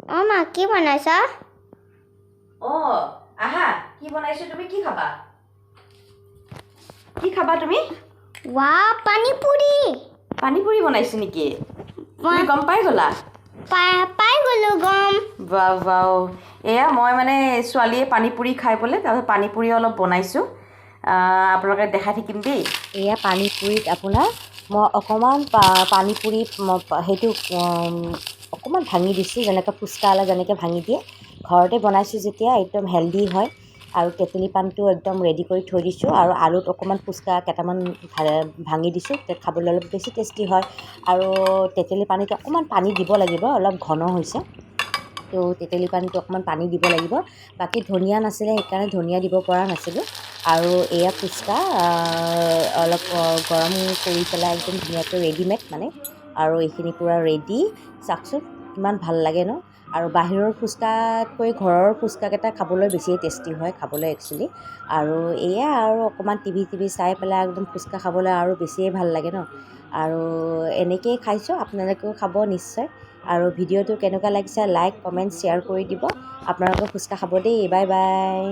মা কি বনাইছা? আহা কি বনাইছো তুমি কি খাবা? কি খাবা তুমি? পানীপুৰি। পানীপুৰি বনাইছো নেকি? তুমি গম পাই গলা? পাই গলো গম। বাও এয়া মই মানে ছোৱালীয়ে পানীপুৰি খাই বোলে তাৰপিছত পানীপুৰি অলপ বনাইছোঁ আপোনালোকে দেখাই থাকিম দেই। এয়া পানীপুৰিত আপোনাৰ মই অকণমান পানীপুৰি সেইটো অকণমান ভাঙি দিছোঁ, যেনেকৈ ফুচকালা যেনেকৈ ভাঙি দিয়ে। ঘৰতে বনাইছোঁ যেতিয়া একদম হেল্ডি হয়। আৰু তেঁতেলী পানটো একদম ৰেডি কৰি থৈ দিছোঁ আৰু আলুত অকণমান ফুচকা কেইটামান ভাঙি দিছোঁ, খাবলৈ অলপ বেছি টেষ্টি হয়। আৰু তেঁতেলী পানীটো অকণমান পানী দিব লাগিব, অলপ ঘন হৈছে তো তেঁতেলী পানীটো অকণমান পানী দিব লাগিব। বাকী ধনিয়া নাছিলে সেইকাৰণে ধনিয়া দিব পৰা নাছিলোঁ। আৰু এয়া ফুচকা অলপ গৰম কৰি পেলাই একদম ধুনীয়াকৈ ৰেডিমেড মানে। আৰু এইখিনি পূৰা ৰেডি, চাওকচোন কিমান ভাল লাগে ন। আৰু বাহিৰৰ ফুচকাতকৈ ঘৰৰ ফুচকাকেইটা খাবলৈ বেছিয়ে টেষ্টি হয় খাবলৈ একচুৱেলি। আৰু এয়া আৰু অকণমান টিভি চাই পেলাই একদম ফুচকা খাবলৈ আৰু বেছিয়ে ভাল লাগে ন। আৰু এনেকৈয়ে খাইছোঁ, আপোনালোকেও খাব নিশ্চয়। আৰু ভিডিঅ'টো কেনেকুৱা লাগিছে লাইক কমেণ্ট শ্বেয়াৰ কৰি দিব। আপোনালোকে ফুচকা খাব দেই। Bye bye.